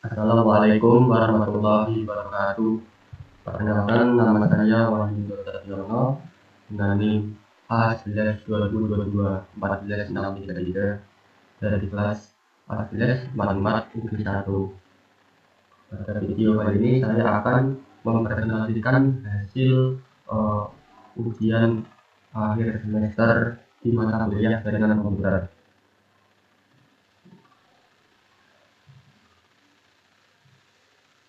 Assalamualaikum warahmatullahi wabarakatuh. Perkenalkan, nama saya Wahyu Tiono dengan NIM A11 2022 1463 dari kelas 14 Matematik Negeri 1. Pada video kali ini saya akan mempresentasikan hasil ujian akhir semester di mata kuliah jaringan komputer.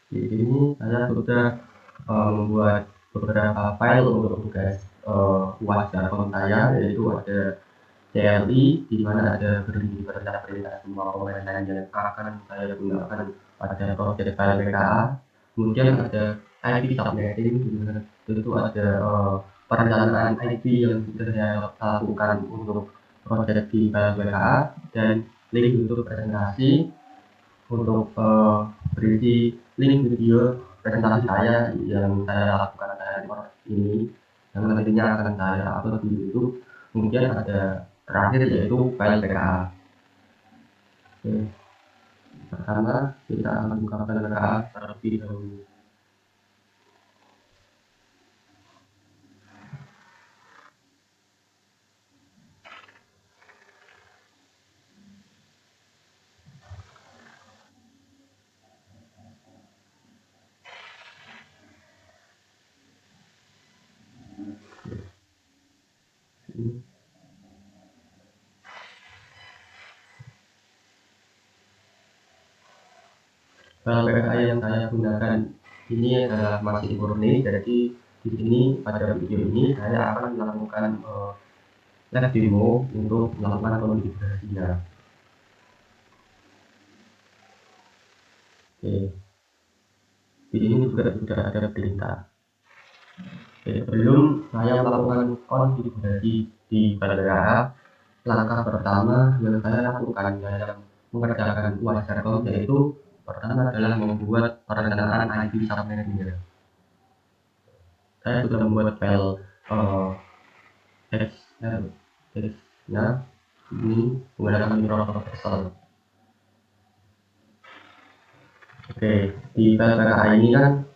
Di sini saya sudah membuat beberapa file untuk tugas UAS Telkom saya, yaitu ada CLI di mana ada perintah semua komponen yang akan saya gunakan pada project file PKA. Kemudian ada IP subnetting, di mana itu ada perencanaan IP yang sudah saya lakukan untuk project di file PKA, dan link untuk presentasi untuk berisi link video presentasi saya yang saya lakukan ini, yang nantinya akan saya upload di YouTube. Kemudian ada terakhir yaitu file PKA. Oke. Pertama kita akan buka file PKA terlebih dahulu. File PKA yang saya gunakan ini adalah masih murni, jadi di sini pada video ini saya akan melakukan live demo untuk melakukan konfigurasinya. Oke, di sini juga sudah ada perintah. Sebelum saya melakukan konfigurasi di file PKA, langkah pertama yang saya lakukan dalam mengerjakan UAS Telkom yaitu pertama adalah membuat perencanaan IP subnetnya. Saya sudah membuat file teksnya ini menggunakan Microsoft Excel. Oke, di file PKA ini kan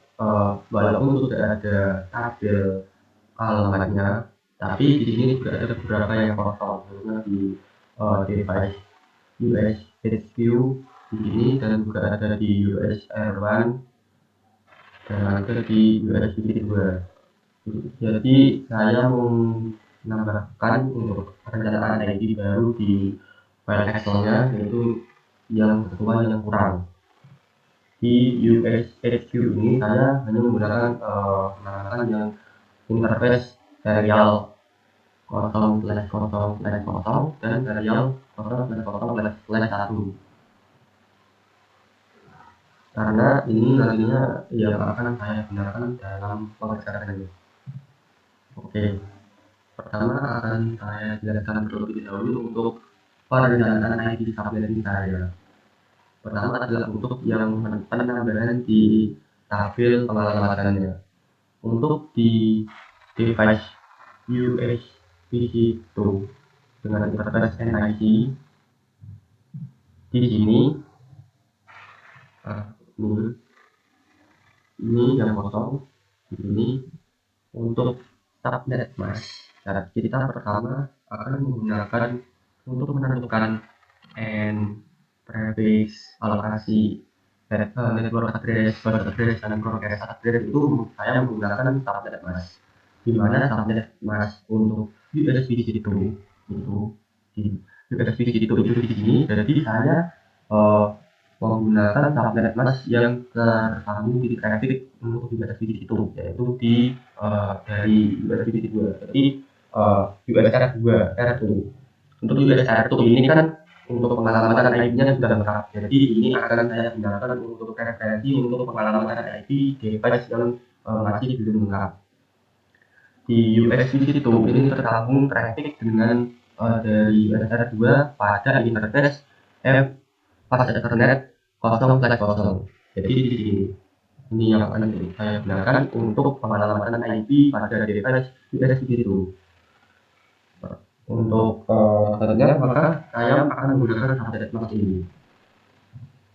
walaupun sudah ada tabel alamatnya, tapi di sini juga ada beberapa yang kosong, karena di device US HQ di sini, dan juga ada di US R1 dan ada di USB 2. Jadi saya menambahkan untuk perencanaan ID baru di file Excel-nya, yaitu yang sesuai yang kurang. Di US HQ ini saya hanya menggunakan menambahkan yang interface serial 0/0/0 dan serial 0/0/1, karena ini nantinya yang akan saya gunakan dalam pengerjaan ini. Oke, pertama akan saya jelaskan terlebih dahulu untuk perencanaan ID subnetting saya. Pertama adalah untuk yang penambahan di tabel pengalamannya. Untuk di device USB-C2 dengan interface NIC, di sini ini yang kosong di sini. Untuk subnet mask, cara kita pertama akan menggunakan untuk menentukan and prefix alokasi network address, bus address, dan broadcast address. Itu saya menggunakan subnet mask, di mana subnet mask untuk USB-C2 itu di USB-C2 itu di sini. Jadi saya menggunakan subnet mask yang tersambung di traffic untuk USB-C2, yaitu di dari USB-C2. Jadi USR2 R2. Untuk USR2 ini kan untuk pengalamatan IP-nya sudah lengkap. Jadi ini akan saya gunakan untuk referensi untuk pengalamatan IP device yang masih belum lengkap. Di USB-C2 ini tersambung traffic dengan dari USR2 pada interface Fast Ethernet 0/0. Jadi di sini ini yang akan saya gunakan untuk pengalamatan IP pada device USB-C2. Untuk selanjutnya maka saya akan menggunakan subnet mask ini.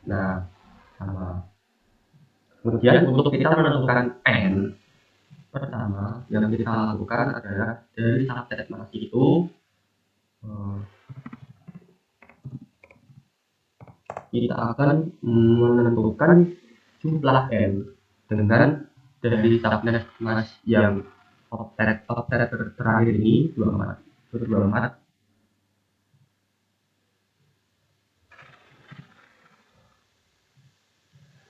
Nah, sama. Kemudian untuk kita menentukan n, pertama yang kita lakukan adalah dari subset masih itu eh, kita akan menentukan jumlah n dengan dari subnet mas yang operator terakhir ini 24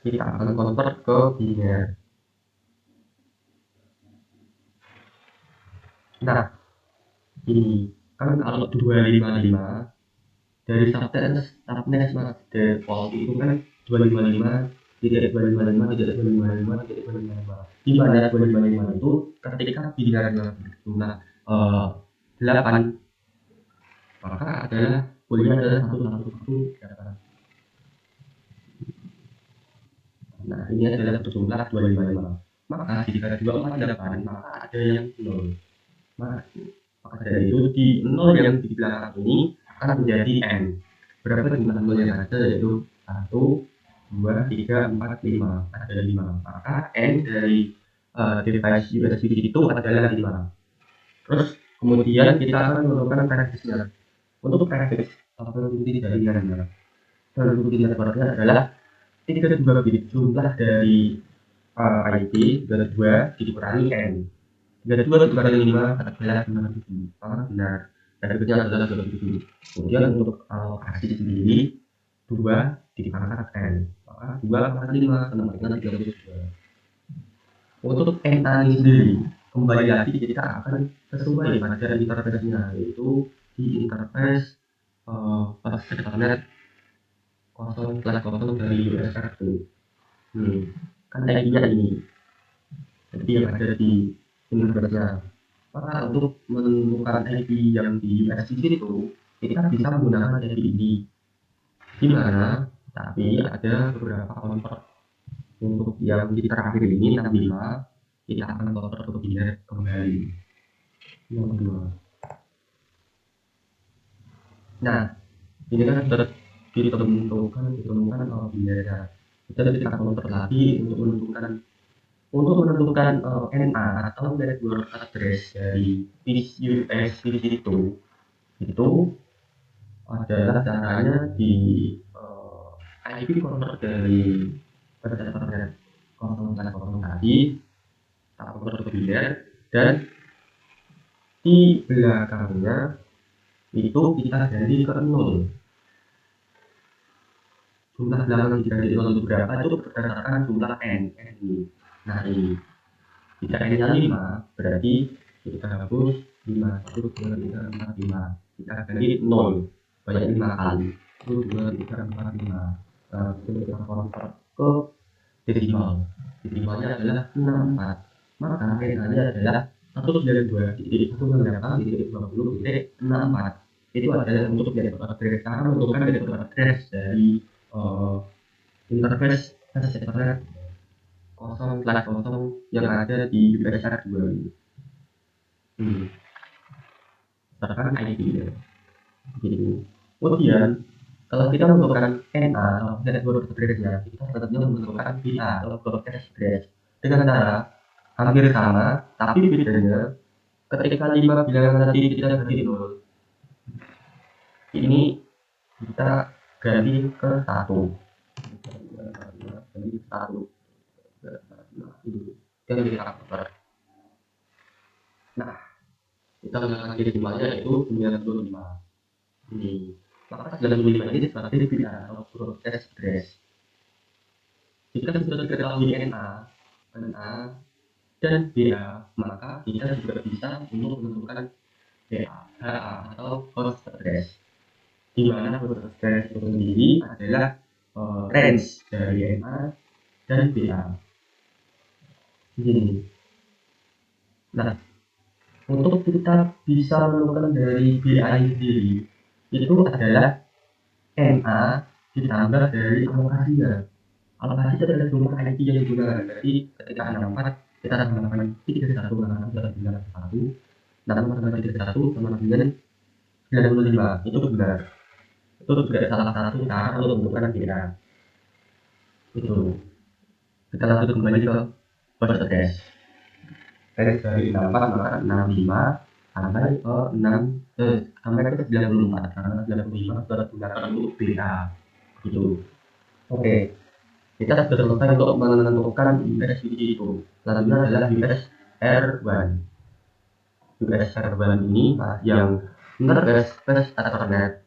kita akan convert ke biner. Nah, ini kan kalau 255 dari subnet mas default itu kan 255 tidak 255 tidak 255 tidak 255 di mana 255 itu ketika binarnya berjumlah 8 maka adalah kuliah adalah 111 nah ini adalah berjumlah 255 maka jika 248 maka ada yang 0 maka dari itu di 0 yang di belakang ini akan menjadi n berapa jumlah 0 yang ada yaitu 1 2, 3, 4, 5 ada 5 maka n dari device USB itu adalah 5 terus kemudian kita akan melakukan prefix-nya untuk prefix inti jaringannya inti networknya adalah 32 bit jumlah dari IP 32 dikurangi n 32 dikurangi 5 adalah 57 maka benar prefixnya adalah 27 kemudian untuk alokasi sendiri 2 dipangkat n maka 2 pangkat 5 sama dengan 32 untuk NA ini sendiri kembali lagi kita akan sesuai pada interface-nya yaitu di interface Ethernet 0/0 dari USB kan IP-nya ini jadi yang ada di interface-nya maka untuk menentukan IP yang di USB itu kita bisa menggunakan IP ini di mana tapi ada beberapa convert untuk yang di terakhir ini 65 kita akan convert ke biner kembali yang kedua. Nah ini kan sudah ditemukan binernya kita bisa convert lagi untuk menentukan NA atau network address dari USB itu adalah caranya di IP convert dari Ethernet 0/0 tadi convert ke biner dan di belakangnya itu kita ganti ke 0 jumlah belakang diganti 0 itu berapa itu berdasarkan jumlah n ini nah ini jika n nya 5 berarti kita hapus 5 1 2 3 4 5 kita ganti 0 banyak 5 kali 1 2 3 4 5 itu kita convert ke desimalnya adalah 64 maka n nya adalah 192.168.20.64 itu adalah untuk network address karena menentukan network address dari interface Ethernet 0/0 yang ada di UPSR 2 ini berdasarkan IP ya. Jadi kemudian kalau kita menentukan NA atau network address-nya kita tetapnya menentukan BA atau broadcast address dengan cara hampir sama tapi bedanya ketika 5 bilangan tadi kita ganti 0 ini kita ganti ke 1 ganti 1 ganti karakter nah kita menggunakan desimalnya yaitu 95 ini maka 95 ini sebagai BA atau broadcast address jika sudah diketahui NA dan BA maka kita juga bisa untuk menentukan HA atau host address di mana host address itu sendiri adalah range dari NA dan BA ini. Nah untuk kita bisa menentukan dari BA sendiri itu adalah NA ditambah dari alokasinya alokasi adalah jumlah IP yang digunakan jadi ketika 64 kita tambahkan 31 tambah 31 sama dengan 95 itu benar itu juga salah satu cara untuk menentukan BA Itu kita lanjut kembali ke first address. Dari 64 maka 65 sampai ke 94 karena 95 sudah digunakan untuk BA gitu. Oke, kita sudah selesai untuk menentukan USBT itu. Selanjutnya adalah USR1. USR1 ini yang interface plus Ethernet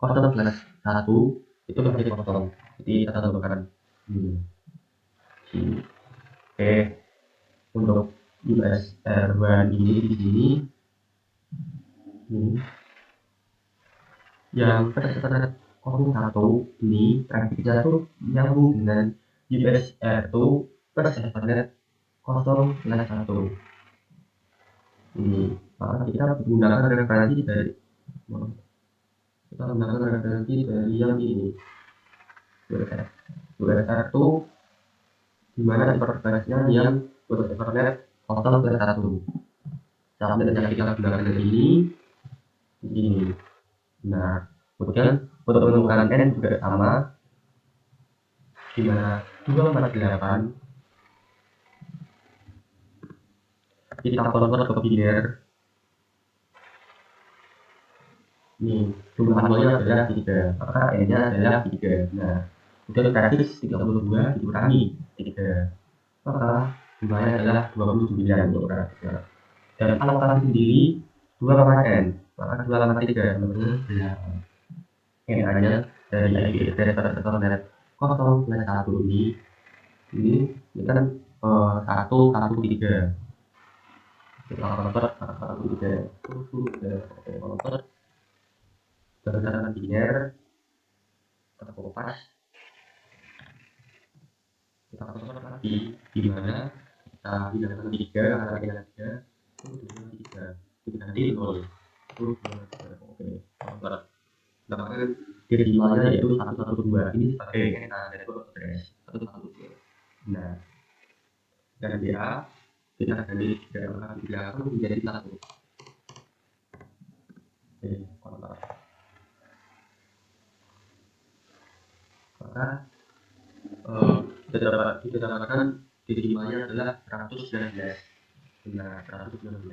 0/1 itu masih kosong. Jadi kita tentukan Oke, untuk USR1 ini di sini yang Ethernet 0/1 ini trafficnya tuh nyambung dengan USR2 plus Ethernet 0/1 ini. Maka kita menggunakan referensi dari yang ini USR2 dimana interface-nya yang Ethernet 0/1 sampai yang kita gunakan di sini. Nah, kemudian untuk menentukan N juga sama, dimana 248 kita convert ke biner. Nih, jumlah nolnya adalah 3, maka N-nya adalah 3. Nah, kemudian prefix 32 dikurangi 3, maka jumlahnya adalah 29 untuk prefixnya. Dan alokasi sendiri 2,N, maka 2,3 menurutnya 8. N-nya dari IP address Ethernet 0/1 ini kan 113. Kita convert 113 convert berdasarkan biner kita kopas kita convert lagi di mana kita binakan 3 karena binakan 3 itu dengan 3 diganti 0 itu 2. Oke, convert sedangkan desimалnya yaitu 112 ini sebagai network address 112. Nah, dan BA kita ganti 3 angka di belakang menjadi 1. Oke, convert. Maka didapatkan desimalnya adalah 119. Nah, 119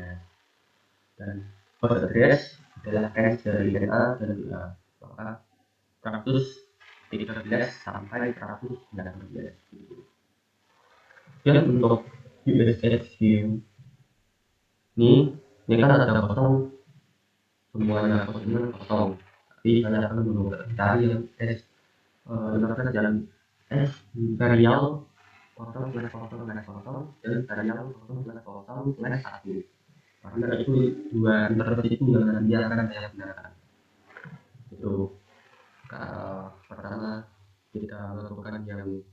dan host address adalah S dari NA dan BA, maka 113 sampai 119. Dan untuk USHQ ini kan ada kosong, semuanya kosong, tapi saya akan mencari yang S yang S serial 0/0/0 dan serial 0/0/1, karena itu dua interface itu yang nanti akan saya gunakan. Itu pertama kita melakukan yang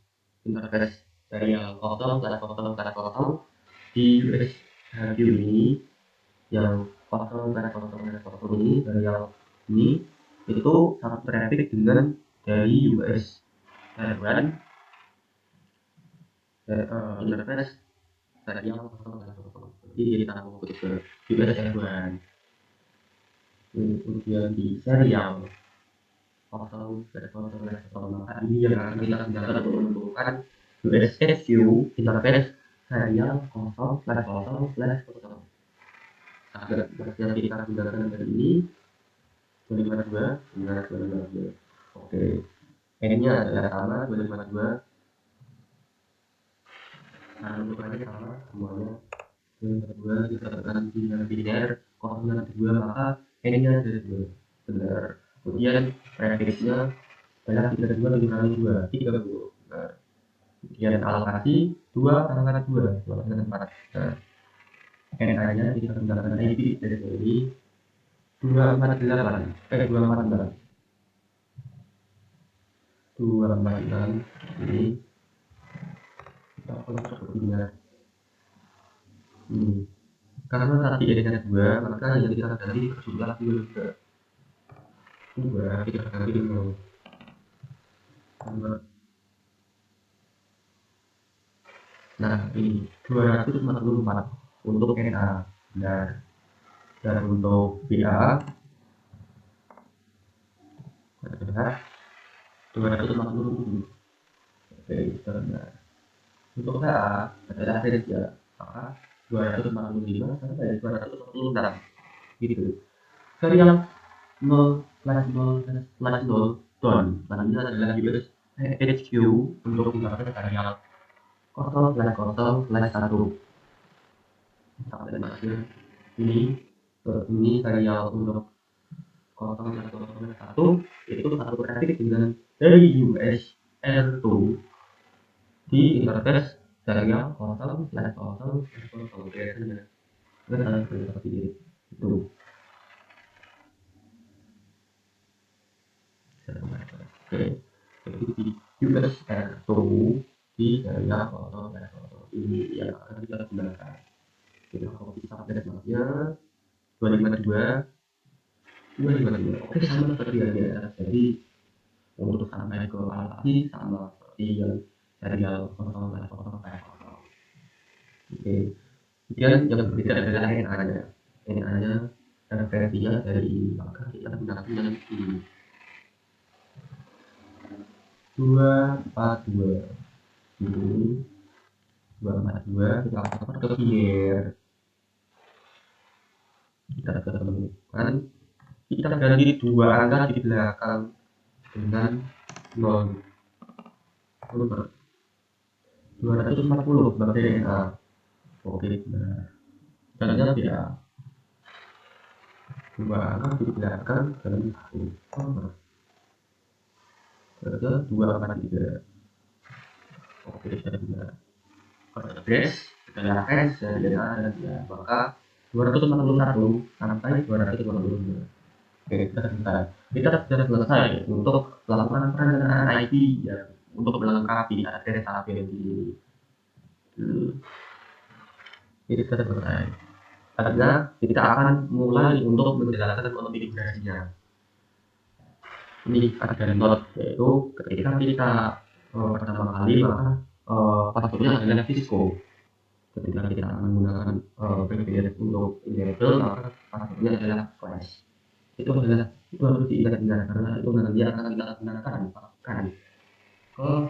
interface serial 0/0/0 di USHQ ini, yang 0/0/0 ini serial ini itu satu traffic dengan dari USR1 interface serial 0/0. Jadi kita fokus ke USR1. Kemudian di serial 0/0/0, maka ini yang akan kita gunakan untuk menentukan USHQ interface serial 0/0/0. Yang kita gunakan dari ini 252. Oke, N-nya adalah sama 252. Nah, ukurannya sama semuanya. Yang kedua kita tekan dengan biner 0/2, maka N-nya ada 2. Benar. Kemudian prefixnya adalah 32 dikurangi 2, 30. Nah, kemudian alokasi 2 pangkat 2, 4. Nah, N-nya kita gunakan IP dari sini 248, 246. 246 ini kita convert ke biner. Karena tadi N-nya 2, maka yang kita ganti jumlah 2 juga. 2 kita ganti 0. Nah, ini 244 untuk NA. Dan untuk BA adalah 247. Nah, untuk KA adalah range ya, maka 245 sampai 246 gitu. Serial 0/0/0 ton, selanjutnya adalah US HQ untuk interface serial 0/0/1 sampai masuk ini serial untuk 0/1 itu satu traffic dengan dari US R2 di interface serial 0/0/0 biasanya seperti itu. Oke, jadi di US R2 di serial 0/0 ini yang akan kita gunakan. Kita copy subnetnya 252. Oke, sama seperti yang di atas. Jadi untuk sampai ke alpha sama seperti yang serial 0/0/0. Oke, kemudian yang berbeda adalah NA-nya. NA-nya referensinya dari maka kita gunakan yang ini 242 ini 242 kita cover ke biar kita ketemukan, kita ganti dua angka di belakang dengan 0 240 sebagai NA. Oke, nah caranya ya dua angka di belakang dan satu koma kerja 243. Oke, saya juga dash adalah hash dari NA dan ya maka 241 sampai 252. Oke, kita sudah selesai untuk melakukan perencanaan IP ya, untuk melengkapi address tabel di ini sudah selesai. Karena kita akan mulai untuk menjalankan konfigurasinya. Ini ada not, yaitu ketika kita pertama kali maka passwordnya adalah Cisco. Ketika kita menggunakan privilege untuk enable maka passwordnya adalah flash. Itu harus diingat-ingat karena itu nanti akan kita gunakan ke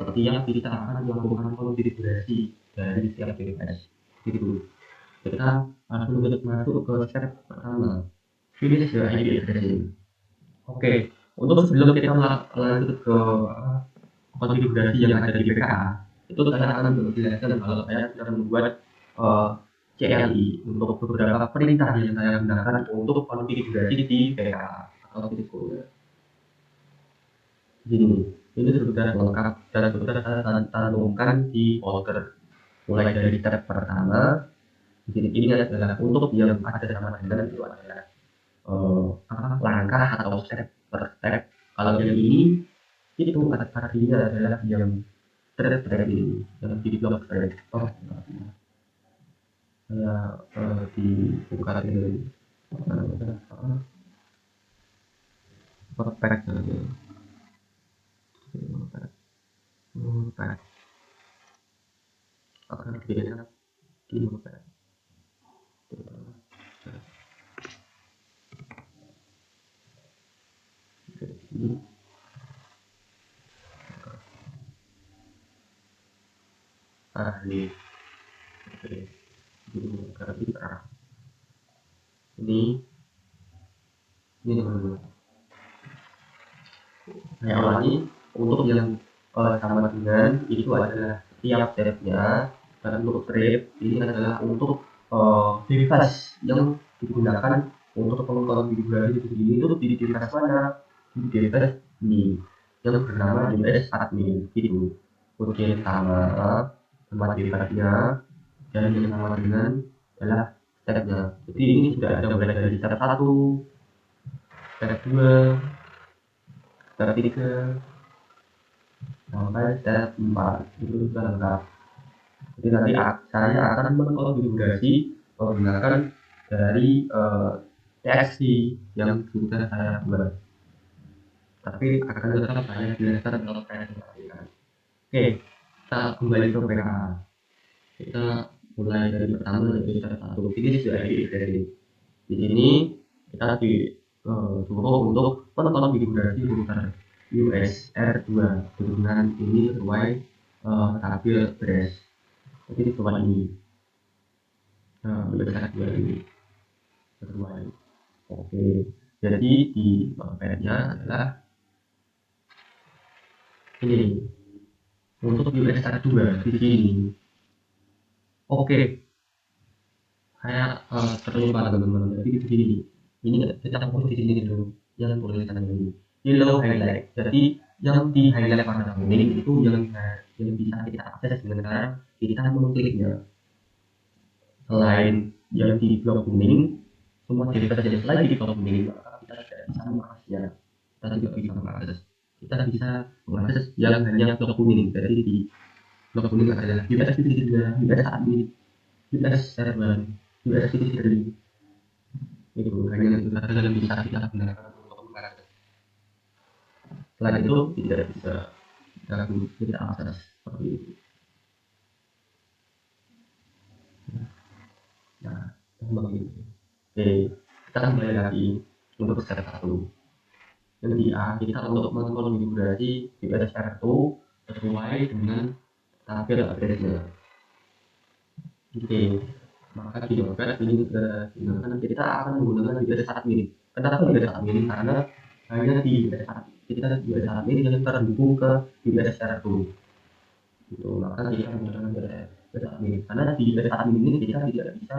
setiap kita akan melakukan konfigurasi dari setiap device. Gitu. Kita langsung masuk ke step pertama, finish the IP addressing. Oke, untuk sebelum kita lanjut ke konfigurasi yang ada di PKA, itu saya akan menjelaskan kalau saya sudah membuat CLI untuk beberapa perintah yang saya gunakan untuk konfigurasi di PKA atau Cisco. Ini sudah lengkap dan sudah saya cantumkan di folder. Mulai dari tab pertama, ini adalah untuk yang ada sama dengan itu adalah langkah atau step per step. Kalau yang ini itu artinya adalah yang thread ini, yang di blok thread. Saya dibuka dengan perfect saja. Akan lebih enak di perfect. Ini teman-teman. Saya ulangi untuk yang sama dengan itu adalah setiap stepnya, dan untuk strip ini adalah untuk device yang digunakan untuk konfigurasi begini itu di device mana, di device ini yang bernama US admin gitu. Kemudian sama device-nya dan yang sama dengan adalah stepnya. Jadi ini sudah ada mulai dari step 1, step 2, step 3 sampai step 4 itu sudah lengkap. Jadi nanti saya akan mengkonfigurasi menggunakan dari TXT yang sudah saya buat. Tapi akan tetap saya jelaskan kalau saya perhatikan. Oke, kita kembali ke PKA. Kita mulai dari pertama yaitu step 1. Ini sudah dari di sini kita disuruh untuk mengkonfigurasi router US R2 dengan ini sesuai tabel beres. Jadi cuma ini, berdasarkan dua ini, kedua ini. Oke, jadi di notepad-nya adalah ini untuk US 2 di sini. Oke, kayak terlupa teman-teman. Jadi di sini, ini kita fokus di sini dulu, yang tulisan ini yellow highlight. Jadi yang di highlight warna kuning itu yang bisa kita akses dengan kita mengkliknya. Selain yang di blok kuning, semua jenis lain di blok kuning, maka kita tidak bisa mengaksesnya. Kita tidak bisa mengakses. Kita bisa mengakses yang hanya blok kuning. Jadi di blok kuning adalah US Video, US Admin, US Server, US History. Itu hanya itu saja yang bisa kita gunakan untuk mengakses. Selain itu tidak bisa kita akses seperti itu. Nah, begitu. Oke, kita kembali lagi untuk step 1. Yang di A, kita untuk mengkonfigurasi USR2 sesuai dengan tabel address-nya. Oke, maka di dompet ini digunakan kita akan menggunakan US admin. Kenapa US admin? Karena hanya di US admin kita US admin yang terhubung ke USR2. Gitu. Maka kita menggunakan US admin. Karena di US admin ini kita tidak bisa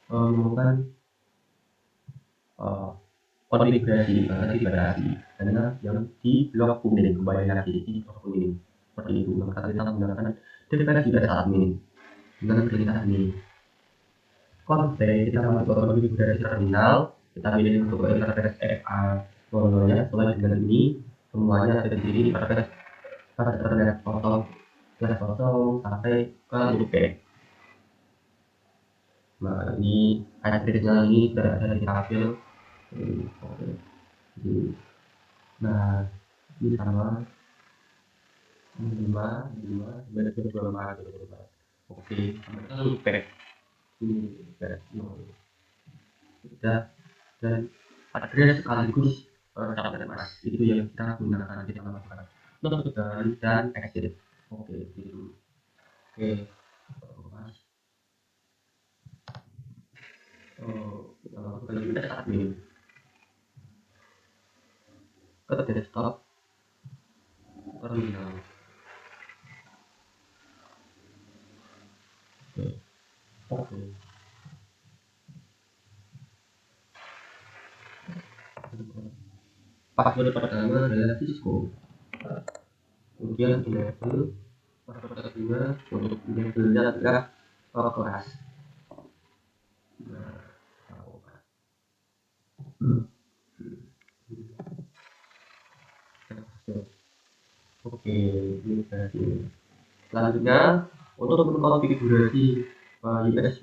melakukan konfigurasi karena dibatasi hanya yang di blok kuning, kembali lagi di blok kuning seperti itu. Maka kita menggunakan device juga admin dengan perintah ini. Konten kita masuk ke konfigurasi terminal, kita pilih untuk interface FA contohnya sesuai dengan ini. Semuanya ada di sini interface internet kosong sampai ke loopback. Nah ini address-nya ini sudah ada di tabel. Oke. Nah ini sama 5 24. Oke, sampai loopback ini sudah dan address sekaligus capture mas itu yang kita gunakan kita lakukan untuk dan exit. Oke gitu. Oke mas kita lakukan juga admin ke desktop terminal. Oke. Password pertama adalah Cisco, kemudian enable. Password kedua untuk enable-nya adalah kelas. Oke, ini berarti selanjutnya untuk mengkonfigurasi USB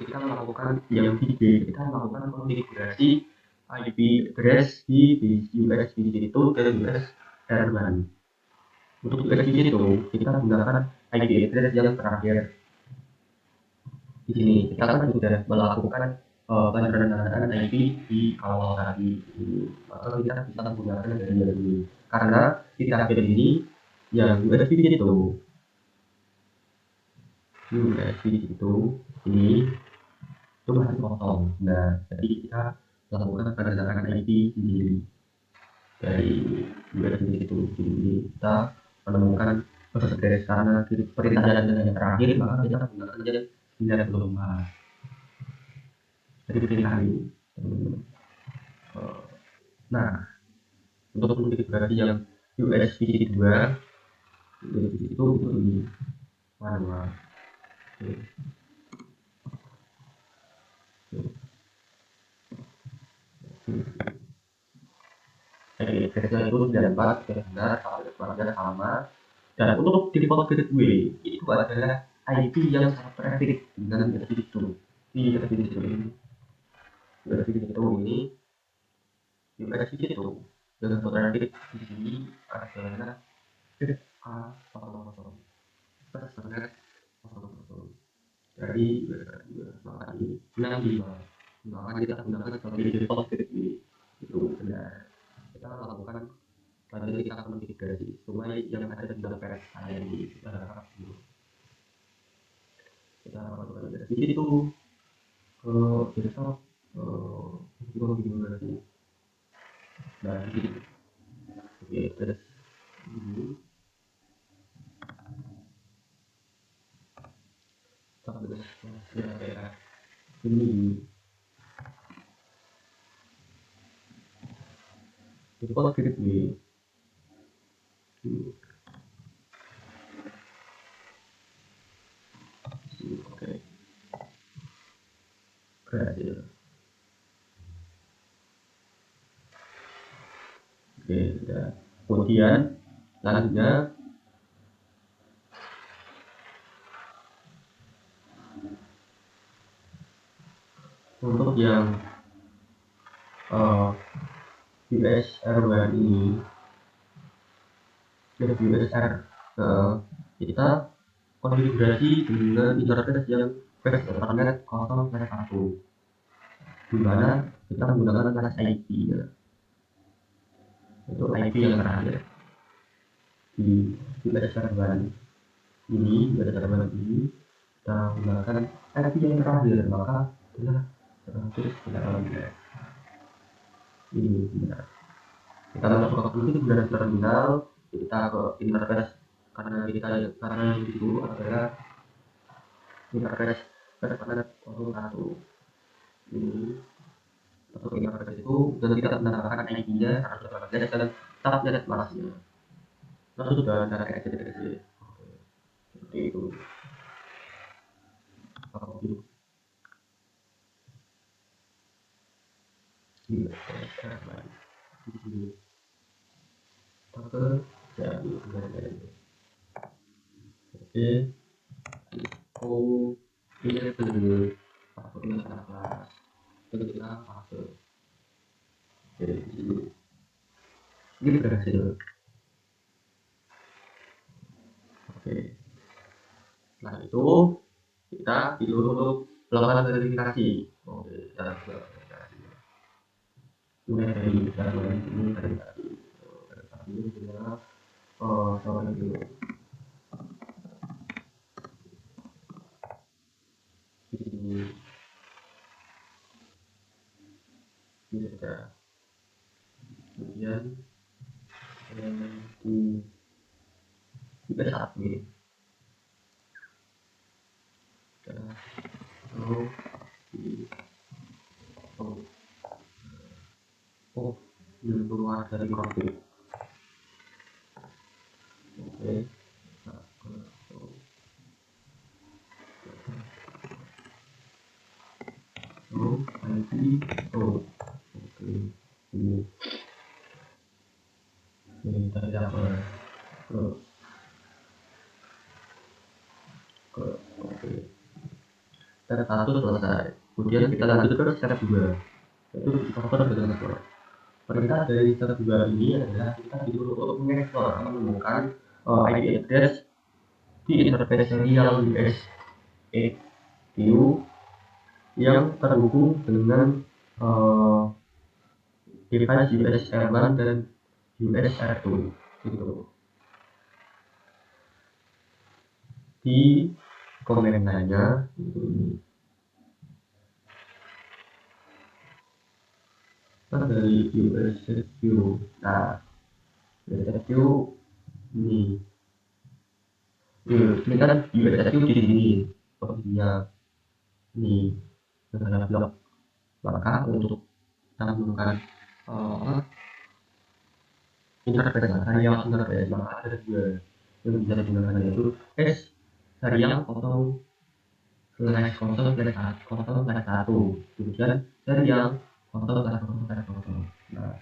kita melakukan yang di B, kita melakukan konfigurasi IP address di USB itu ke US R1. Untuk USB itu kita gunakan IP address yang terakhir di sini. Kita kan sudah melakukan penyederhanaan IP di awal tadi, maka kita bisa menggunakan dari ini karena di tabel ini yang USB itu ini itu masih kosong. Nah, jadi kita lakukan penyederhanaan IP sendiri dari USB itu. Jadi kita menemukan address karena perintah yang terakhir, maka kita menggunakan aja 94. Jadi perintah ini. Nah, untuk konfigurasi yang USB 2 itu di manual. Addressnya itu 94 benar, keluarga sama. Dan untuk default gateway itu adalah IP yang sangat traffic dengan USB itu. Di USB itu ini, USB itu ini, USB itu dengan traffic di sini adalah A00 personet 00 dari maka ini 65. Maka kita gunakan sebagai default gateway itu benar. Kita lakukan Lanjut kita konfigurasi sesuai yang ada di dalam saya di kita konfigurasi di situ ke desktop konfigurasi dan gitu. Oke, terus ini terus ya ini itu kalau klik di oke berhasil. Oke, sudah. Kemudian selanjutnya untuk yang USR1 ini USR kita konfigurasi dengan interface yang Ethernet 0/1 di mana kita menggunakan kelas IP ya. Itu IP yang terakhir di USR1 ini USR1 ini kita menggunakan IP yang terakhir, maka adalah terus kita lihat ini benar. Kita masuk ke itu dari terminal, kita ke interface karena itu adalah interface Ethernet 0/1 ini masuk ke interface itu dan kita menambahkan IP-nya 118 dan subnet malasnya. Nah, sudah cara exit seperti itu. Iya, di sini. Jadi, oke. Oh, ini dulu. Passwordnya salah. Kita password. Jadi di sini. Ini berhasil. Oke. Nah itu kita pilih untuk melakukan verifikasi. Oke, cara verifikasi. Ini dari cara ini verifikasi. Verifikasi ini adalah soal dulu. Ini sudah. Kemudian di backup nih. Lalu belum keluar dari konflik. Oke. IP oke ini kita tidak ke oke step 1 selesai. Kemudian kita lanjut ke step 2 yaitu cover dengan network. Perintah dari step 2 ini adalah kita disuruh untuk mengeksplor atau menemukan IP address di interface serial USEQ yang terhubung dengan device USR1 dan USR2 gitu. Di komentarnya ini dari USEQ. Nah, USEQ ini kan USEQ di sini posisinya ini adalah blok. Maka untuk menemukan interface serial interface maka ada dua yang bisa digunakan yaitu serial kosong slash kosong slash 1 kemudian serial kosong slash kosong. Nah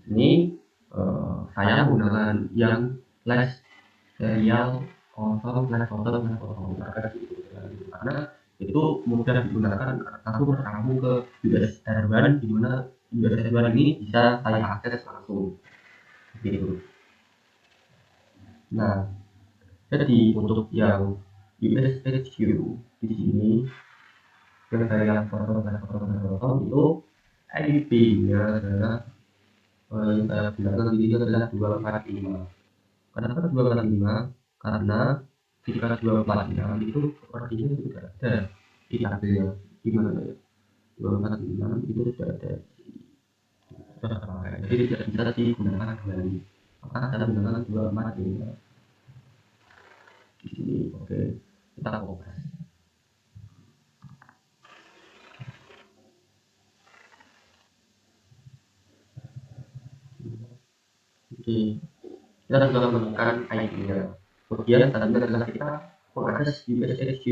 ini saya menggunakan yang slash serial kosong slash kosong karena itu mudah digunakan langsung tersambung ke USR1 di mana USR1 ini bisa saya akses langsung gitu. Nah, jadi untuk yang USHQ di sini yang saya yang foto itu IP-nya adalah yang saya gunakan di sini adalah 245. Kenapa 245? Karena jika 246 itu sepertinya sudah ada di tabelnya. Gimana ya? 246 itu sudah ada, sudah terpakai, jadi tidak bisa digunakan kembali. Maka saya menggunakan 245 di sini. Oke, kita fokus. Oke, kita sudah menemukan ID-nya. Kemudian tadi adalah kita mengakses USSQ.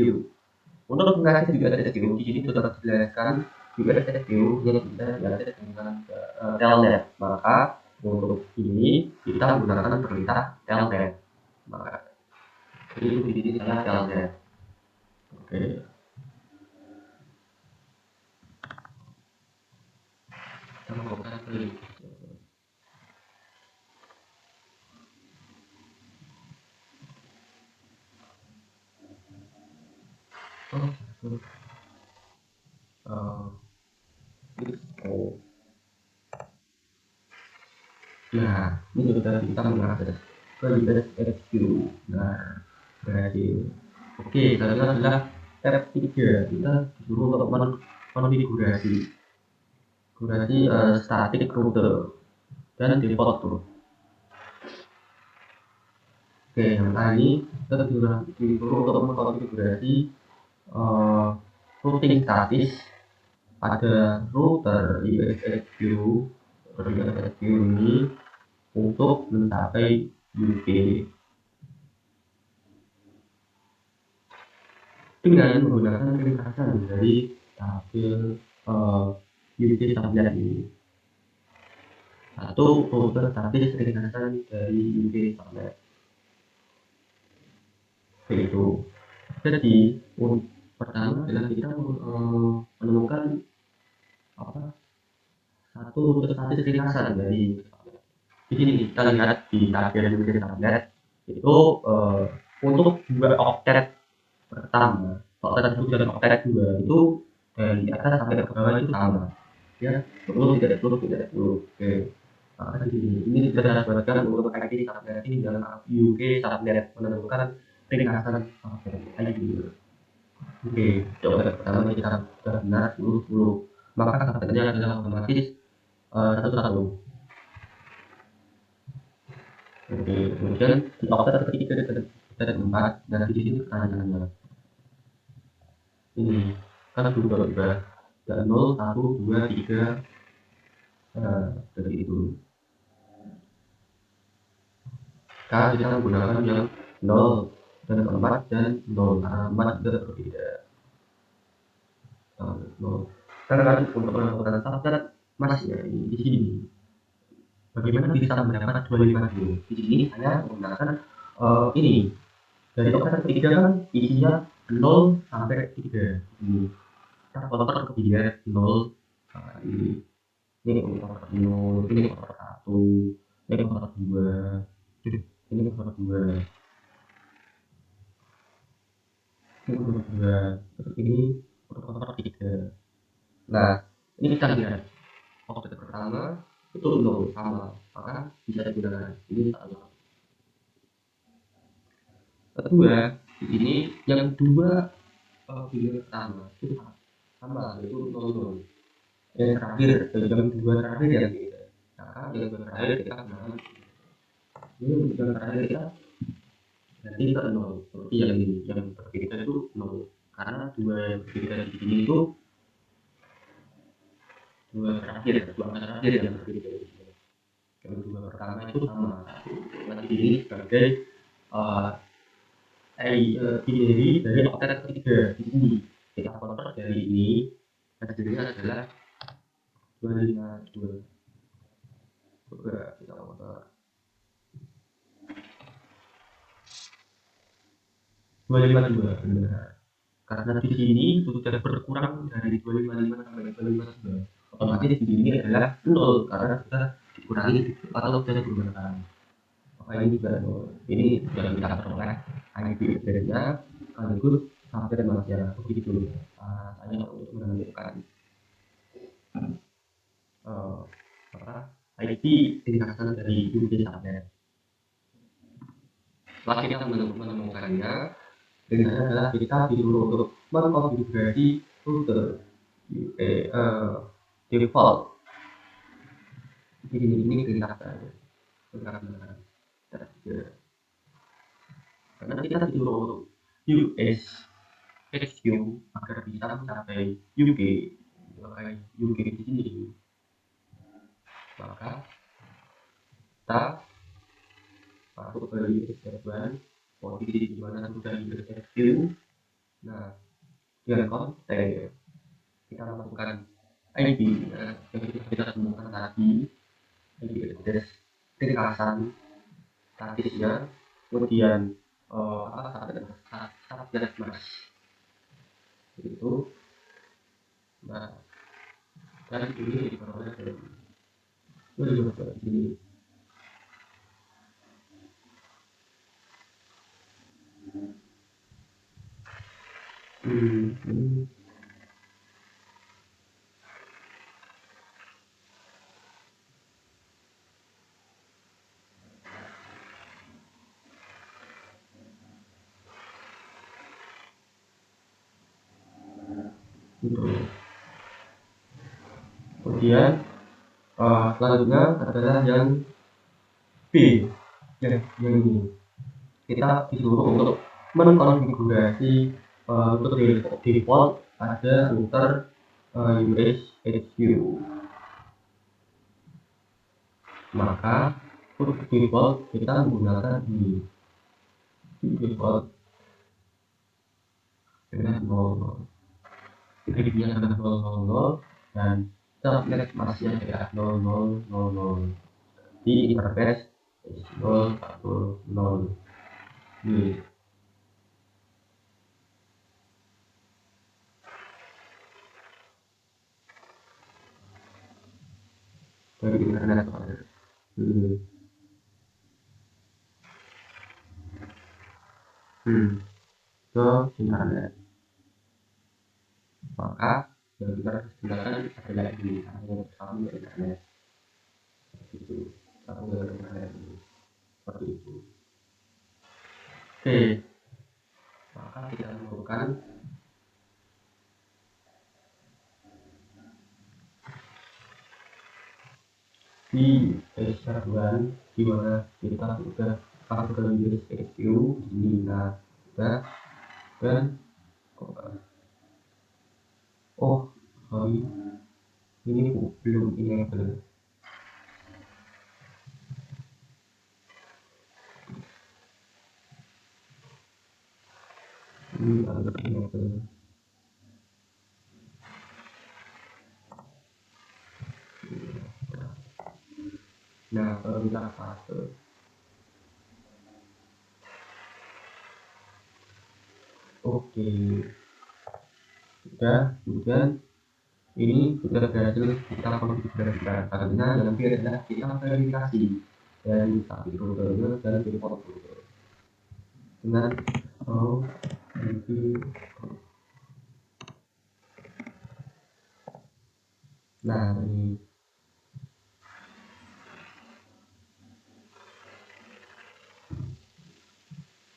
Untuk mengakses USSQ di sini sudah dijelaskan USSQ yang bisa diakses dengan telnet. Maka untuk ini kita menggunakan perintah telnet. Maka ini di sini adalah telnet. Oke, kita melakukan klik. Nah, ini sudah kita mengakses ke USSQ. Nah, berhasil. Oke, selanjutnya adalah tab 3. Kita disuruh untuk konfigurasi static router dan default route. Oke, yang ini kita disuruh untuk mengkonfigurasi routing statis pada router USSQ ini untuk mencapai UK dengan menggunakan ringkasan dari tabel UK subnet ini, atau router statis ringkasan dari UK subnet. Begitu. Jadi pertama adalah kita menemukan satu router statis ringkasan dari di sini. Kita lihat di tabel UK subnet itu untuk 2 oktet pertama, oktet 1 dan oktet 2 itu dari atas sampai ke bawah itu sama, ya, 10 Oke, maka di sini ini sudah saya buatkan untuk IP subnetting dalam UK subnet menemukan ringkasan IP. Oke, coba pertama kita sudah benar 10, maka subnetnya adalah otomatis 11. Oke, kemudian di oktet ketiga dan 4, dan di sini pertanyaannya ini kan berubah 0, 1, 2, 3, seperti itu. Karena kita menggunakan yang 0 dan 4 dan 0, karena 4 juga berbeda. 0. Karena untuk melakukan subnet masih ya, di sini. Bagaimana bisa mendapat 250? Di sini saya menggunakan ini dari oktet ketiga kan isinya 0 sampai 3. Ini kita konver ke bias 0. Nah, ini konver 0, ini konver 1, ini konver 2, ini konver 2, ini konver 2, terus ini konver 3. Nah, ini kita lihat oktet pertama itu 0 sama, maka bisa digunakan. Ini satu. Kedua, di sini yang dua video pertama itu sama, yaitu 00. Yang terakhir, yang dua terakhir yang beda. Maka yang terakhir kita gunakan ini, yang terakhir kita nanti ke 0. Seperti yang ini, yang berbeda itu 0. Karena dua yang berbeda di sini itu dua terakhir yang berbeda. Yang dua pertama itu sama. Nanti ini sebagai binary dari oktet ketiga di sini. Kita konver dari ini, hasilnya adalah 252. Coba kita konver 252, benar. Karena di sini sudah berkurang dari 255 sampai 252. Otomatis di sini adalah 0 karena kita dikurangi atau sudah digunakan. Maka ini juga 0. Ini sudah kita peroleh IP address-nya sekaligus sampai masnya. Begitu saya untuk menentukan IP ringkasan dari UK subnet. Setelah kita menemukannya, dengan adalah kita disuruh untuk mengkonfigurasi router default. Ini ringkasan karena kita disuruh untuk US HQ agar bisa mencapai UK di sini, maka kita masuk ke US H1 posisi di mana sudah US HQ. Nah, dengan konten kita lakukan IP yang kita temukan tadi, IP address ringkasan statisnya, kemudian subnet mas itu. Nah, dan ini diperoleh dari ini. Gitu. Kemudian selanjutnya adalah yang B, yang ini kita disuruh untuk mengkonfigurasi untuk default pada router US HQ. Maka untuk default kita menggunakan ini default dengan 00. Jadi dia adalah 000 dan subnet masih adalah 0000 di interface 010. Ini dari internet ke internet. Maka yang kita gunakan adalah ini, sambung ke internet. Itu sambung ke internet ini, seperti itu. Oke, maka kita lakukan di S1 di mana kita sudah masuk ke US HQ ini. Nah, sudah dan sorry, ini belum enable. Ini harus enable. Nah, kalau kita fase oke, sudah. Kemudian ini sudah berhasil kita konfigurasikan. Karena yang nanti adalah kita verifikasi dan tapi routernya dan default router dengan IP. Nah, ini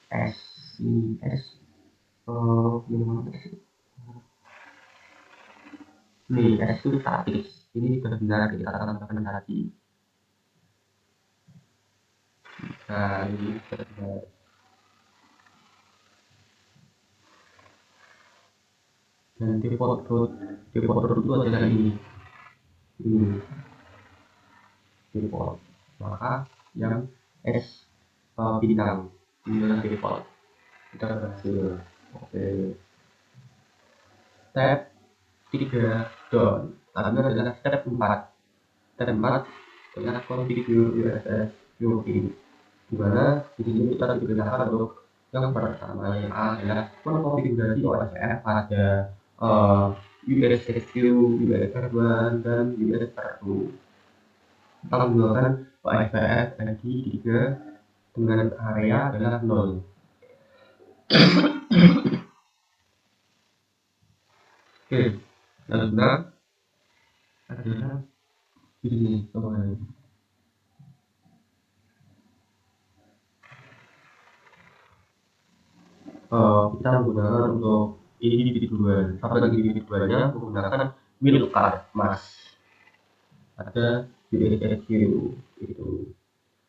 S ini S itu statis. Ini benar kita tambahkan tadi. Nah, ini benar. Dan default root itu adalah ini default. Maka yang S bintang ini adalah default. Kita berhasil. Oke. Step 3 down. Lalu adalah step 4. Step 4 adalah configure USS login. Di mana di sini kita digunakan untuk yang pertama yang A adalah mengkonfigurasi OSPF pada USHQ, USR1 dan USR2. Kita menggunakan OSPF ID 3 dengan area adalah 0. Oke, selanjutnya adalah ini teman. kita menggunakan untuk individual. Sampai individualnya menggunakan wildcard mas, ada USSQ itu.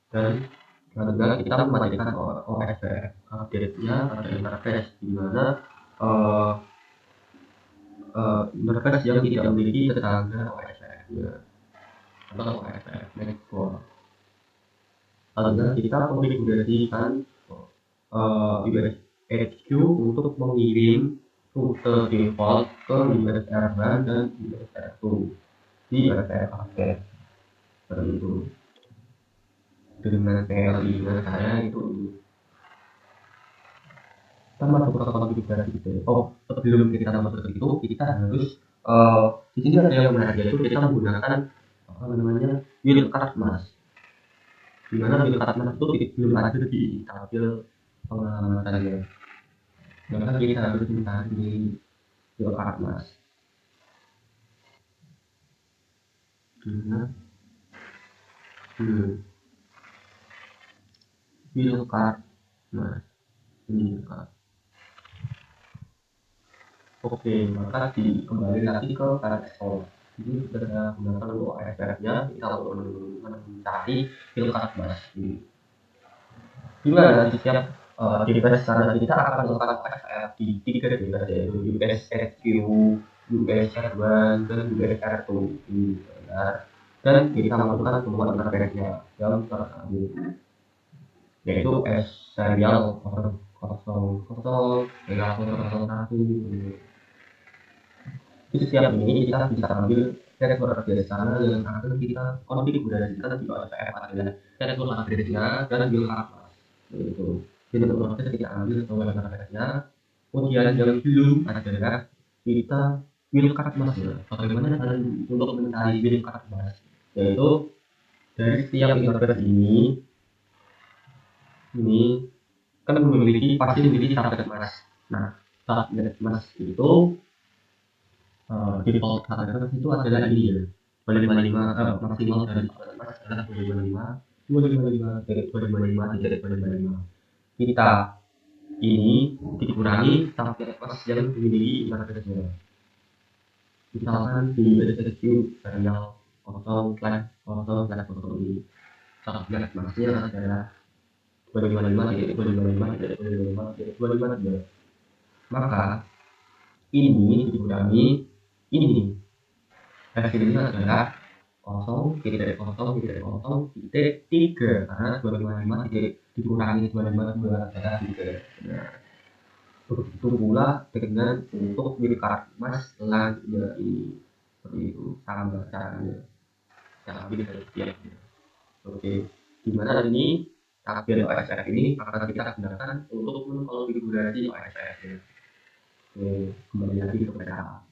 Dan juga kita memastikan OSPF update-nya pada interface di mana uh, interface yang tidak memiliki tetangga OSPF-nya atau OSPF network. Lalu kita konfigurasikan USHQ untuk mengirim rute default ke USR1 dan USR2 di USR update seperti itu. Dengan PLI saya itu kita masuk ke konfigurasi gitu. Sebelum kita masuk ke itu kita harus di sini ada yang menarik, yaitu kita menggunakan apa namanya wildcard mas, dimana wildcard mas itu belum ada di tabel pengamatannya, maka kita harus mencari wildcard mas. Wildcard mas ini wildcard. Oke, maka kembali lagi ke KSO. Ini sudah menggunakan OSR-nya, kita untuk mencari wildcard mas. Gimana nanti setiap device sana kita akan melakukan OSR di 3 device, yaitu USRQ, USR1, dan USR2 ini benar. Dan kita masukkan semua interface-nya yang tersambung, yaitu S serial 000, serial 001. Di setiap ini kita bisa ambil network address sana yang akan kita konfigurasikan di OSPF adalah network address-nya dan wildcard mas. Itu. Jadi otomatis kita ambil wildcard address-nya. Kemudian yang belum adalah kita wildcard mas ya. Bagaimana cara untuk mencari wildcard mas? Yaitu dari setiap interface ini kan pasti memiliki target mas. Nah, target mas itu default target itu adalah ini ya, 255 maksimal dari mas adalah 255 255 kita ini dikurangi target mas yang memiliki interface-nya. Misalkan di SSQ serial 0/0/0 ini target masnya adalah 255 maka ini dikurangi ini, hasilnya adalah 0,0,0,3 karena 255 dikurangi 252 adalah 3. Nah, begitu pula dengan untuk wildcard mas selanjutnya ini, seperti itu sama caranya, cara ambil dari setiapnya. Oke, dimana ini tabel OSF ini akan kita gunakan untuk mengkonfigurasi OSF nya. Oke, kembali lagi ke PKA.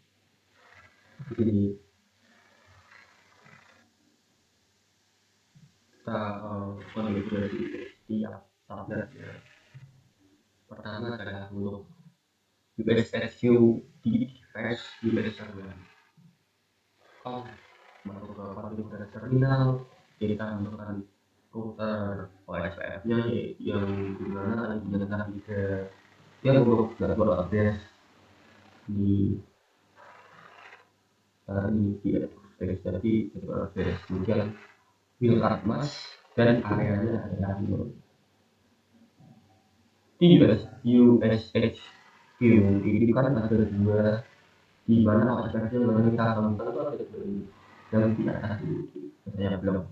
Jadi kita konfigurasi setiap tabelnya. Pertama adalah untuk USSQ di device USR1. Masuk ke konfigurasi terminal, kita menentukan router OSPF-nya yang dimana digunakan dia untuk network address di jadi network address, kemudian wildcard mas dan areanya adalah di USHQ ini kan ada dua, di mana OSPF-nya memang kita temukan itu ada dua yang di atas ini, saya belum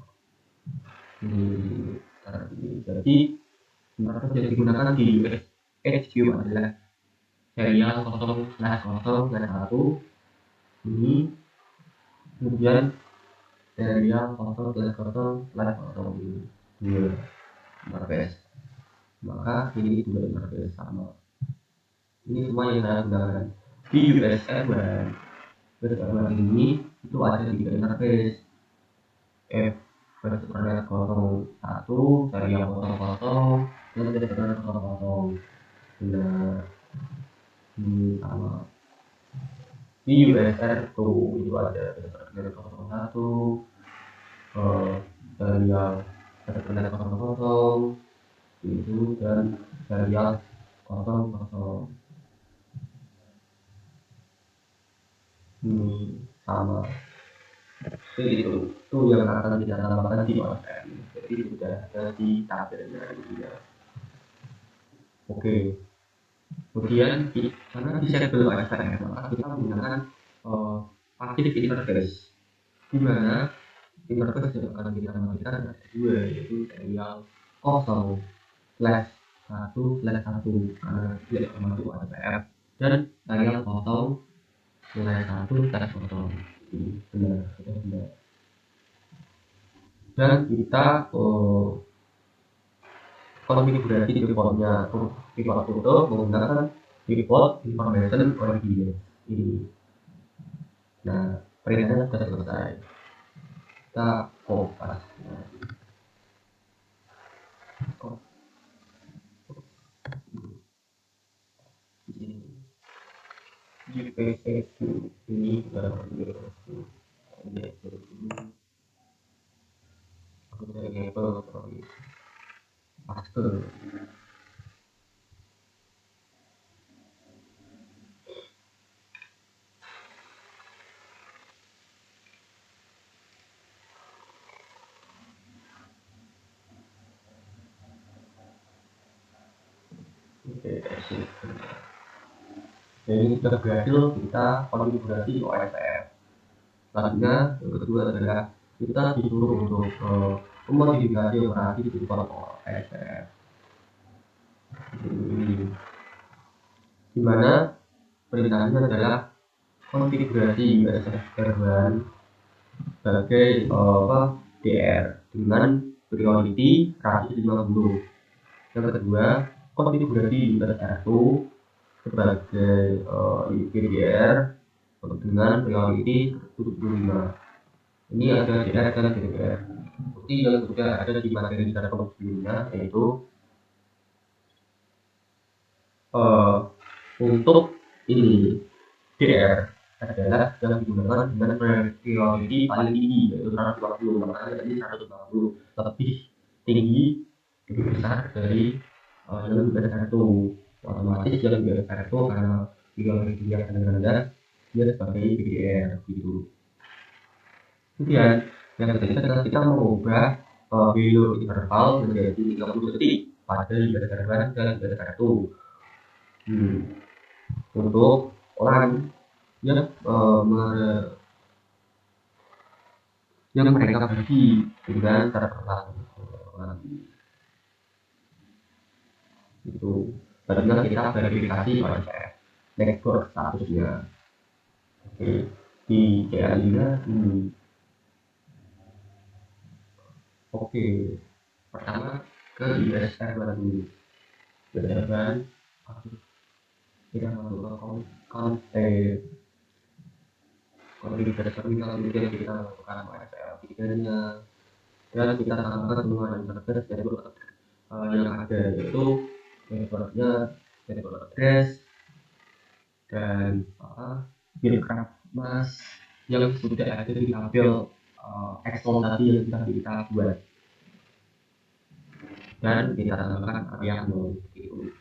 jadi interface yang digunakan di USHQ adalah serial 0/0/1 ini, kemudian serial 0/0/0 ini dua interface. Maka ini dua interface sama. Ini semua yang saya gunakan di USR1. USR1 ini itu ada tiga interface, F Ethernet 01, serial 00, dan Ethernet 00. Nah, ini sama. Di USR2 itu ada Ethernet 01, serial Ethernet 00 itu, dan serial kosong kosong. Ini sama. Jadi itu yang akan kita tambahkan di OSM. Jadi sudah ada di tabelnya gitu ya. Oke. Kemudian karena disable OSM, maka kita menggunakan active interface, di mana interface yang akan kita matikan ada dua, yaitu serial 0/1/1 karena tidak termasuk OSM, dan serial 0/1/0. Ini benar, benar. Dan kita konfigurasi defaultnya default itu menggunakan default information origin ini. Nah, perintahnya sudah selesai. Kita kopas. UPSQ ini sudah UPSQ. Enable master. Jadi sudah berhasil kita konfigurasi OSM. Selanjutnya yang kedua adalah kita disuruh untuk memodifikasi operasi di default OSM. Di mana perintahnya adalah konfigurasi USF R1 sebagai DR dengan priority 150. Yang kedua, konfigurasi USR2 sebagai DDR dengan priority 75. Ini ada DR dan DDR. Seperti yang sudah ada di materi cara sebelumnya, yaitu untuk ini DR adalah yang digunakan dengan priority paling tinggi, yaitu 150. Makanya tadi 150 lebih tinggi, lebih besar dari yang USR1. Otomatis yang USR1 karena priority yang rendah, dia sebagai DDR gitu. Kemudian yang ketiga adalah kita mengubah value interval menjadi 30 detik pada USR1 dan USR1 untuk orang yang mereka bagi dengan terperang itu. Selanjutnya kita verifikasi OSF network statusnya. Oke, di CLI nya ini. Oke, pertama ke USR dulu. USR kita masuk ke konfig terminal, kemudian kita melakukan OSL nya dan kita tambahkan semua interface yang ada, yaitu networknya, network address, dan buildcraft mask yang sudah ada di tabel Excel tadi yang sudah kita buat, dan kita tambahkan area node gitu.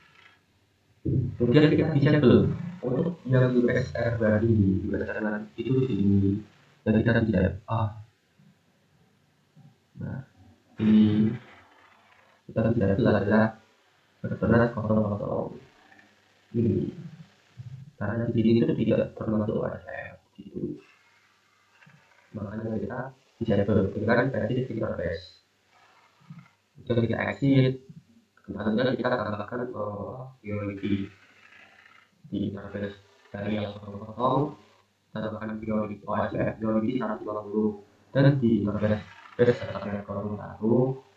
Kemudian kita disable untuk yang USR baru itu di sini, dan kita tidak nah ini kita tidak adalah benar-benar kosong ini, karena di sini itu tidak termasuk OSF gitu. Makanya kita disable dengan versi interface. Jika kita exit, kemudian kita tambahkan priority di interface dari yang kosong, tambahkan priority OSF priority 150, dan di interface yang kolom 1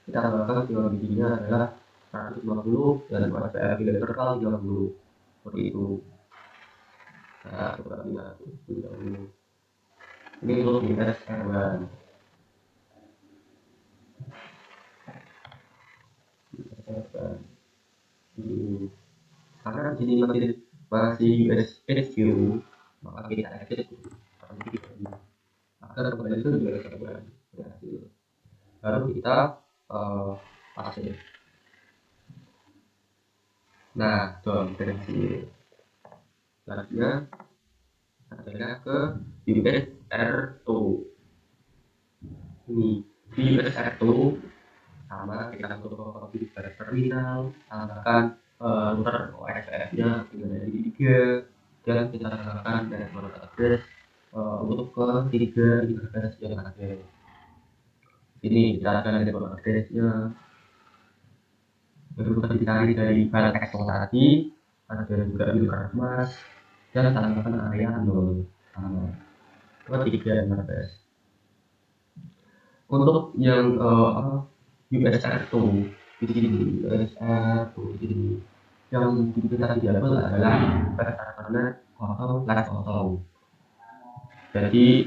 kita tambahkan priority-nya adalah 150 dan OSF interval 30 seperti itu. Nah, coba lihat ini untuk USR1. Karena di sini masih USHQ, maka kita exit agar kembali itu USR1 berhasil. Lalu kita pasif. Nah, konferensi selanjutnya adalah ke USR2. Ini di USR2 sama kita untuk di terminal, tambahkan router OSPF-nya dengan dari 3, dan kita tambahkan network address untuk ke 3 interface yang ada. Ini kita akan network address-nya yang bisa dicari dari file Excel tadi, ada juga user mas, dan tambahkan area 0 sama ke 3 interface. Untuk yang USR2 di sini, USR2 di sini yang kita diambil adalah pertahanan kosong. Jadi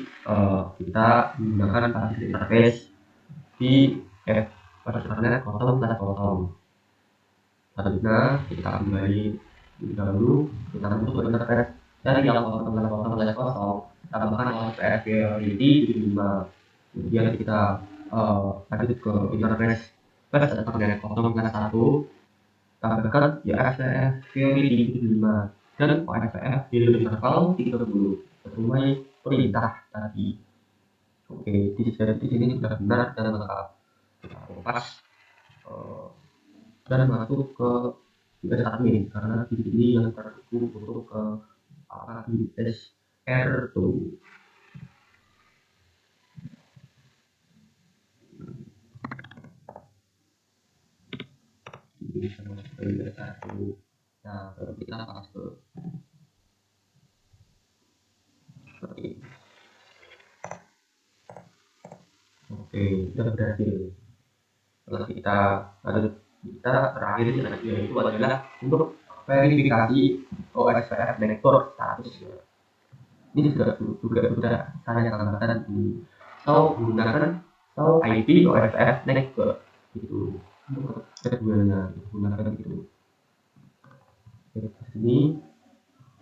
kita menggunakan passive interface di pertahanan kosong. Selanjutnya kita kembali dahulu kita masuk ke interface dari yang kosong, tambahkan OSPF priority 5. Kemudian kita lanjut ke interface pertahanan kosong kelas 1, tambahkan OSPF priority 5 dan OSPF di interval 30 sesuai perintah tadi. Oke, di sini sudah benar dan lengkap. Kita lepas dan masuk ke US admin karena di sini yang terhubung untuk ke USR2. Ini sama USR2. Nah, kalau kita masuk seperti ini. Oke, sudah berhasil. Setelah kita terakhir yaitu adalah untuk verifikasi OSPF network status. Ini sudah saya katakan di menggunakan IP OSPF network itu untuk keduanya menggunakan itu. Di sini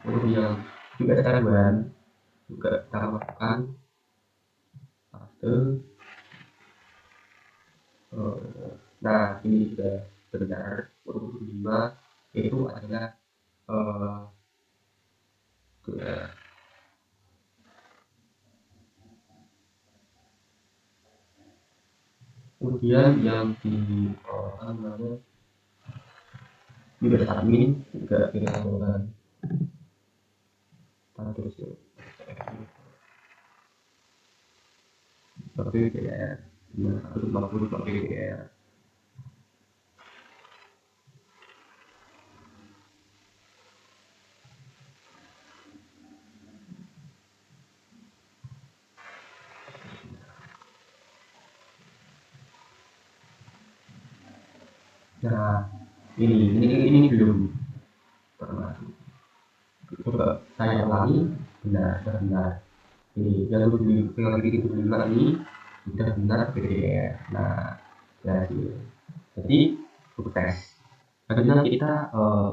untuk yang juga server juga kita lakukan paste. Nah, ini sudah benar untuk 5 itu adalah kemudian yang di juga admin juga kita lakukan terus PPDR 150 PPDR. Nah, ini belum termasuk. Coba saya ulangi, benar. Ini yang di priority 5 ini sudah benar PPDR. Nah, jadi sukses. Selanjutnya kita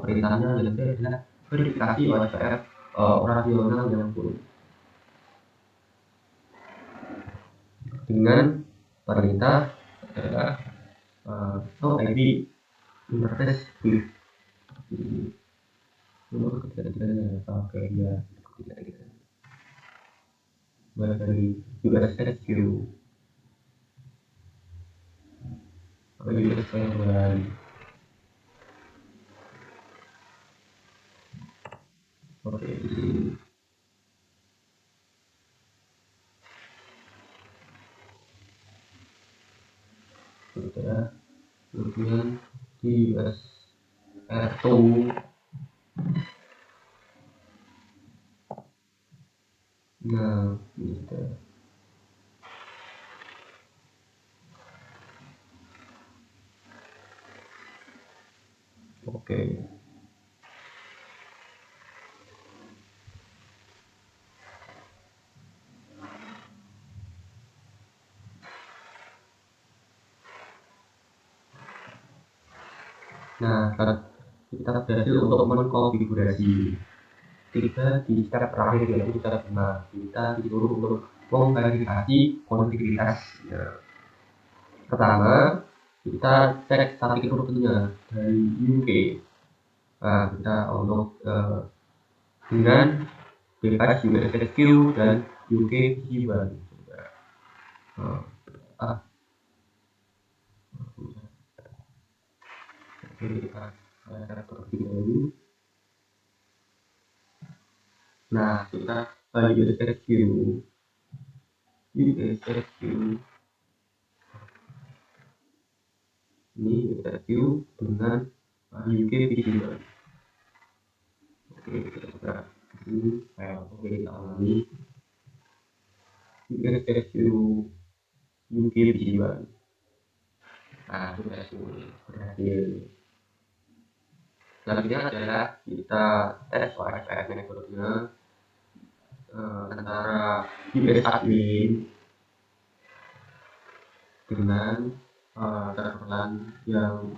perintahnya yang adalah verifikasi OSPF operasional yang full dengan perintah adalah ID interface with nomor ketiga-tiganya pakai dia ketiga-tiga mulai dari USSQ USSQ dan oke sudah kemudian di USR2 nah gitu. Oke. Nah, kita berhasil untuk mengkonfigurasi tiba di step terakhir yaitu step 5. Kita disuruh untuk memverifikasi konektivitas. Pertama, kita cek static routernya dari UK. Nah, kita untuk dengan device USSQ dan UK G1. Nah, ah, oke, kita terlebih dahulu. Nah, kita USSQ ini USSQ dengan UK G1. Oke, kita buka ini file. Oke, kita ulangi USSQ UK G1. Nah, sudah berhasil. Selanjutnya adalah kita tes OSPF networknya antara US admin dengan server yang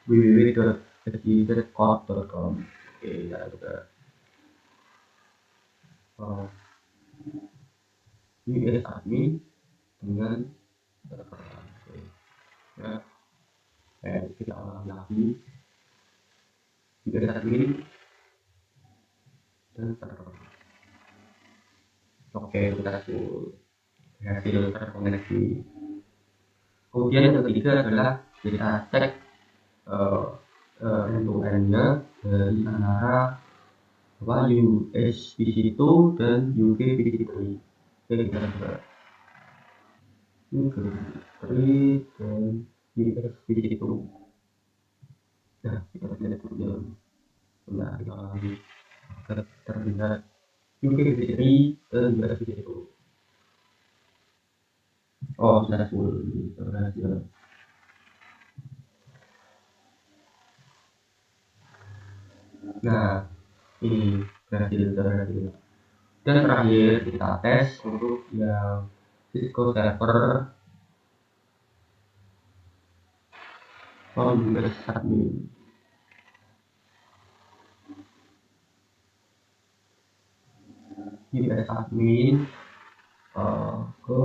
www.sgzcode.com. Oke, kita coba US admin dengan server LAN. Oke, ya, kita ulang lagi US admin dan server. Oke, kita berhasil terkoneksi. Kemudian yang ketiga adalah kita cek end-to-end-nya dari antara USB-C2 dan USB-C3. Oke, kita coba USB-C3 dan USB-C2. Nah, kita lihat dulu. Nah, kita lagi terlihat USB-C3 dan USB-C2. Oh, sudah full. Berhasil. Nah, ini berhasil. Dan terakhir kita tes untuk yang Cisco server US admin. US admin ke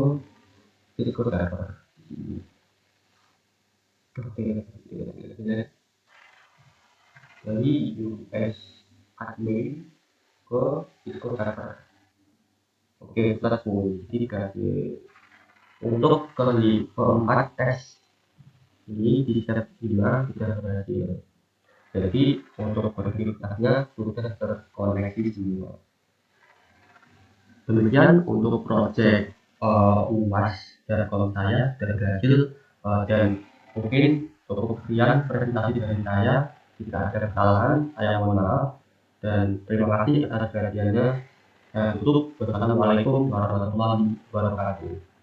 Cisco server. Oke, dari US admin ke Cisco server. Oke, successful. Jadi untuk keempat tes ini di step 5 sudah berhasil. Jadi untuk verifikasinya sudah terkoneksi semua. Demikian untuk project UAS Telkom saya berhasil dan mungkin cukup sekian presentasi dari saya. Jika ada kesalahan, saya mohon maaf dan terima kasih atas perhatiannya. Saya tutup. Wassalamualaikum warahmatullahi wabarakatuh.